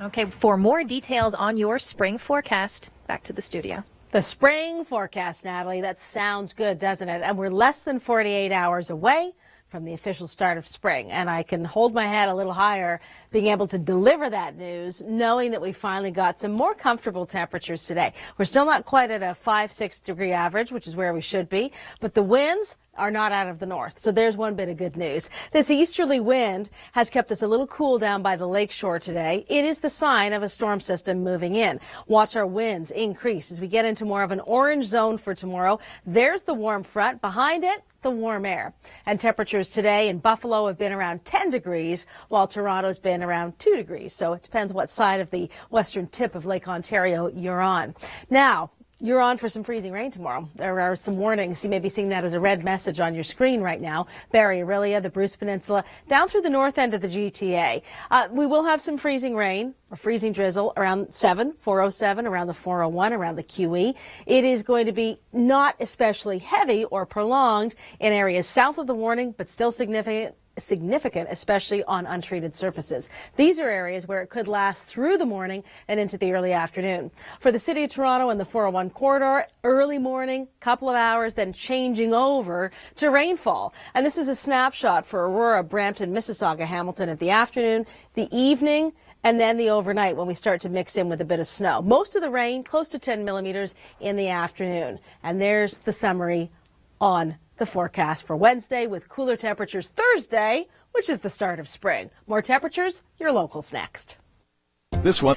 Okay, for more details on your spring forecast, back to the studio. The spring forecast, Natalie, that sounds good, doesn't it? And we're less than 48 hours away from the official start of spring. And I can hold my head a little higher being able to deliver that news, knowing that we finally got some more comfortable temperatures today. We're still not quite at a 5-6 degree average, which is where we should be, but the winds are not out of the north. So there's one bit of good news. This easterly wind has kept us a little cool down by the lakeshore today. It is the sign of a storm system moving in. Watch our winds increase as we get into more of an orange zone for tomorrow. There's the warm front. Behind it, the warm air. And temperatures today in Buffalo have been around 10 degrees, while Toronto's been around 2 degrees. So it depends what side of the western tip of Lake Ontario you're on. Now, you're on for some freezing rain tomorrow. There are some warnings. You may be seeing that as a red message on your screen right now. Barrie, Orillia, the Bruce Peninsula, down through the north end of the GTA. We will have some freezing rain or freezing drizzle around 407, around the 401, around the QE. It is going to be not especially heavy or prolonged in areas south of the warning, but still significant, especially on untreated surfaces. These are areas where it could last through the morning and into the early afternoon. For the City of Toronto and the 401 corridor, early morning, couple of hours, then changing over to rainfall. And this is a snapshot for Aurora, Brampton, Mississauga, Hamilton of the afternoon, the evening, and then the overnight when we start to mix in with a bit of snow. Most of the rain, close to 10 millimeters in the afternoon. And there's the summary on the forecast for Wednesday, with cooler temperatures Thursday, which is the start of spring. More temperatures, your locals next. This one.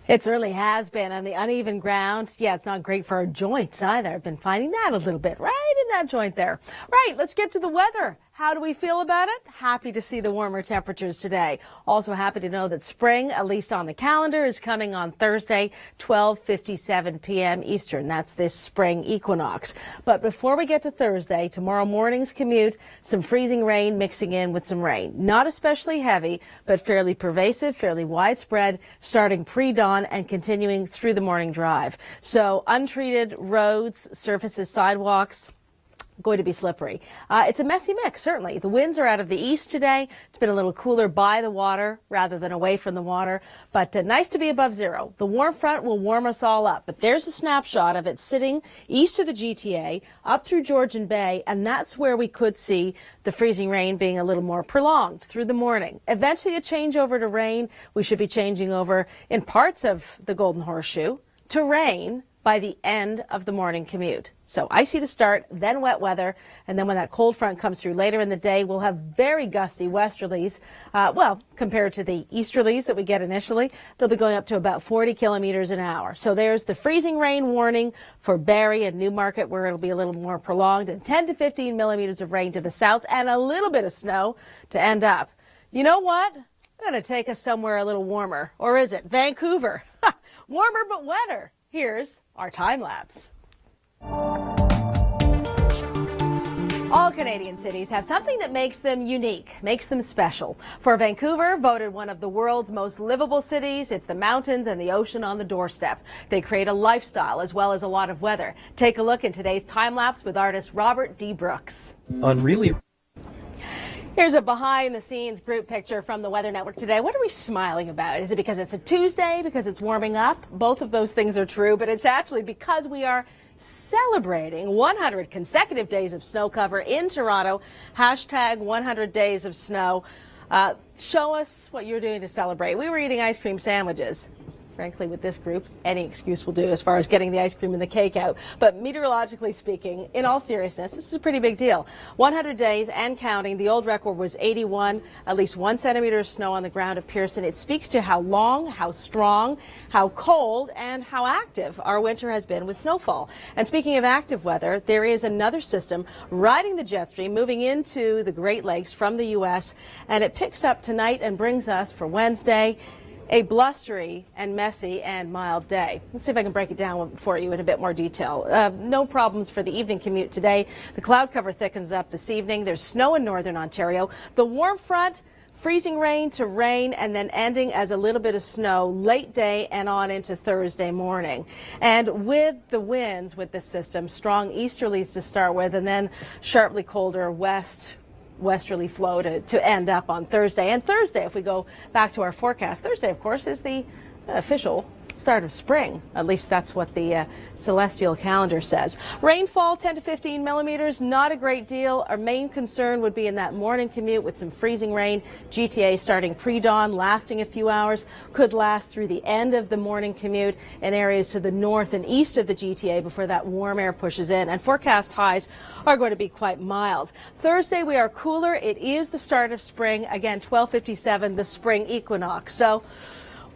It certainly has been on the uneven ground. Yeah, it's not great for our joints either. I've been finding that a little bit right in that joint there. Right, let's get to the weather. How do we feel about it? Happy to see the warmer temperatures today. Also happy to know that spring, at least on the calendar, is coming on Thursday, 12:57 p.m. Eastern. That's this spring equinox. But before we get to Thursday, tomorrow morning's commute, some freezing rain mixing in with some rain. Not especially heavy, but fairly pervasive, fairly widespread, starting pre-dawn and continuing through the morning drive. So untreated roads, surfaces, sidewalks, going to be slippery. It's a messy mix, certainly. The winds are out of the east today. It's been a little cooler by the water rather than away from the water, but nice to be above zero. The warm front will warm us all up, but there's a snapshot of it sitting east of the GTA, up through Georgian Bay, and that's where we could see the freezing rain being a little more prolonged through the morning. Eventually a change over to rain. We should be changing over in parts of the Golden Horseshoe to rain by the end of the morning commute. So icy to start, then wet weather, and then when that cold front comes through later in the day, we'll have very gusty westerlies. Compared to the easterlies that we get initially, they'll be going up to about 40 kilometers an hour. So there's the freezing rain warning for Barrie and Newmarket, where it'll be a little more prolonged, and 10 to 15 millimeters of rain to the south and a little bit of snow to end up. You know what? I'm going to take us somewhere a little warmer. Or is it? Vancouver. Warmer but wetter. Here's our time lapse. All Canadian cities have something that makes them unique, makes them special. For Vancouver, voted one of the world's most livable cities, it's the mountains and the ocean on the doorstep. They create a lifestyle as well as a lot of weather. Take a look in today's time lapse with artist Robert D. Brooks. Here's a behind-the-scenes group picture from the Weather Network today. What are we smiling about? Is it because it's a Tuesday, because it's warming up? Both of those things are true, but it's actually because we are celebrating 100 consecutive days of snow cover in Toronto. Hashtag 100 days of snow. Show us what you're doing to celebrate. We were eating ice cream sandwiches. Frankly, with this group, any excuse will do as far as getting the ice cream and the cake out. But meteorologically speaking, in all seriousness, this is a pretty big deal. 100 days and counting. The old record was 81, at least 1 centimeter of snow on the ground at Pearson. It speaks to how long, how strong, how cold, and how active our winter has been with snowfall. And speaking of active weather, there is another system riding the jet stream, moving into the Great Lakes from the U.S., and it picks up tonight and brings us for Wednesday a blustery and messy and mild day. Let's see if I can break it down for you in a bit more detail. No problems for the evening commute today. The cloud cover thickens up this evening. There's snow in northern Ontario. The warm front, freezing rain to rain, and then ending as a little bit of snow late day and on into Thursday morning. And with the winds with this system, strong easterlies to start with, and then sharply colder west westerly flow to end up on Thursday. And Thursday, if we go back to our forecast, Thursday, of course, is the official start of spring. At least that's what the celestial calendar says. Rainfall 10 to 15 millimeters, not a great deal. Our main concern would be in that morning commute with some freezing rain. GTA starting pre-dawn, lasting a few hours, could last through the end of the morning commute in areas to the north and east of the GTA before that warm air pushes in. And forecast highs are going to be quite mild. Thursday we are cooler. It is the start of spring. Again, 12:57, the spring equinox. So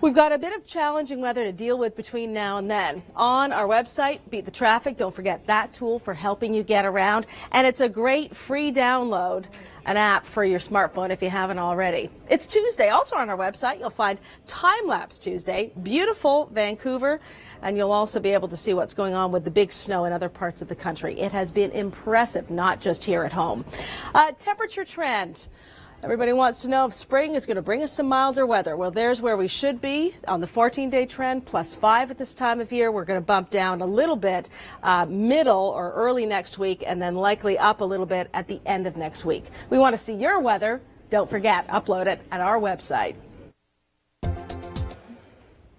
we've got a bit of challenging weather to deal with between now and then. On our website, Beat the Traffic, don't forget that tool for helping you get around. And it's a great free download, an app for your smartphone if you haven't already. It's Tuesday. Also on our website, you'll find Time-lapse Tuesday, beautiful Vancouver, and you'll also be able to see what's going on with the big snow in other parts of the country. It has been impressive, not just here at home. Temperature trend. Everybody wants to know if spring is going to bring us some milder weather. Well, there's where we should be on the 14-day trend, +5 at this time of year. We're going to bump down a little bit middle or early next week, and then likely up a little bit at the end of next week. We want to see your weather. Don't forget, upload it at our website.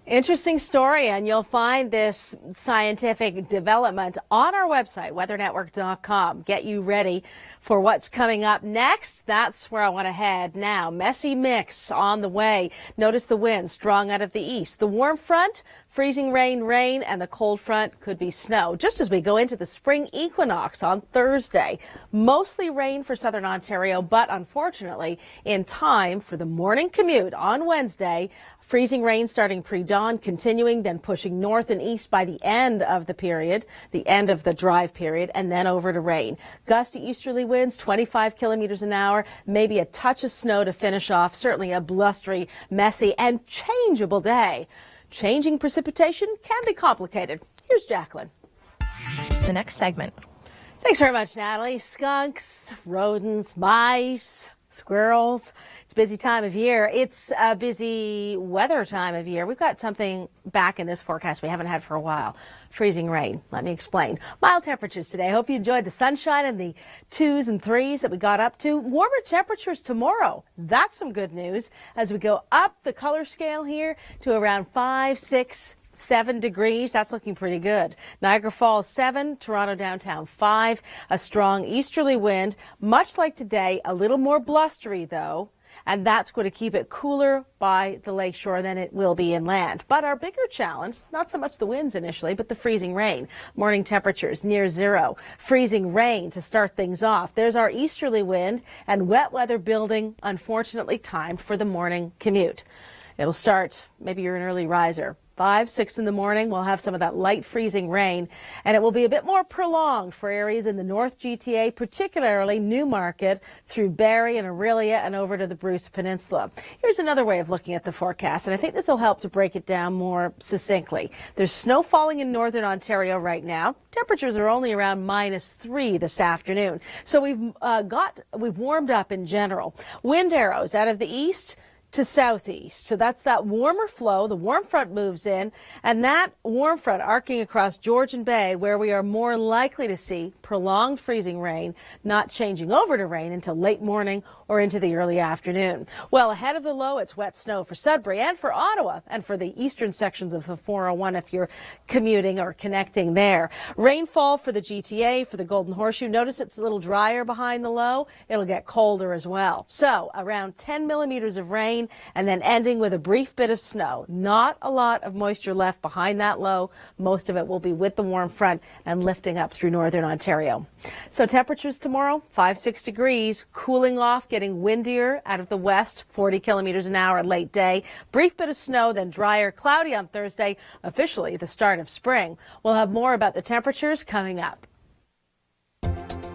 Interesting story, and you'll find this scientific development on our website, weathernetwork.com. Get you ready for what's coming up next. That's where I want to head now. Messy mix on the way. Notice the wind strong out of the east. The warm front, freezing rain, and the cold front could be snow. Just as we go into the spring equinox on Thursday. Mostly rain for southern Ontario, but unfortunately in time for the morning commute on Wednesday. Freezing rain starting pre-dawn, continuing, then pushing north and east by the end of the period, the end of the drive period, and then over to rain. Gusty easterly winds, 25 kilometers an hour, maybe a touch of snow to finish off. Certainly a blustery, messy, and changeable day. Changing precipitation can be complicated. Here's Jacqueline. The next segment. Thanks very much, Natalie. Skunks, rodents, mice, squirrels. It's a busy time of year. It's a busy weather time of year. We've got something back in this forecast we haven't had for a while. Freezing rain. Let me explain. Mild temperatures today. I hope you enjoyed the sunshine and the 2s and 3s that we got up to. Warmer temperatures tomorrow. That's some good news as we go up the color scale here to around 5, 6, 7 degrees. That's looking pretty good. Niagara Falls 7, Toronto downtown 5. A strong easterly wind, much like today, a little more blustery though. And that's going to keep it cooler by the lakeshore than it will be inland. But our bigger challenge, not so much the winds initially, but the freezing rain. Morning temperatures near zero. Freezing rain to start things off. There's our easterly wind and wet weather building, unfortunately timed for the morning commute. It'll start, maybe you're an early riser. 5, 6 in the morning, we'll have some of that light freezing rain, and it will be a bit more prolonged for areas in the North GTA, particularly Newmarket, through Barrie and Orillia and over to the Bruce Peninsula. Here's another way of looking at the forecast, and I think this will help to break it down more succinctly. There's snow falling in northern Ontario right now. Temperatures are only around -3 this afternoon, so we've warmed up in general. Wind arrows out of the east to southeast. So that's that warmer flow. The warm front moves in, and that warm front arcing across Georgian Bay, where we are more likely to see prolonged freezing rain, not changing over to rain until late morning or into the early afternoon. Well, ahead of the low, it's wet snow for Sudbury and for Ottawa and for the eastern sections of the 401 if you're commuting or connecting there. Rainfall for the GTA, for the Golden Horseshoe. Notice it's a little drier behind the low. It'll get colder as well. So around 10 millimeters of rain, and then ending with a brief bit of snow. Not a lot of moisture left behind that low. Most of it will be with the warm front and lifting up through northern Ontario. So temperatures tomorrow, 5, 6 degrees, cooling off, getting windier out of the west, 40 kilometers an hour late day. Brief bit of snow, then drier, cloudy on Thursday, officially the start of spring. We'll have more about the temperatures coming up.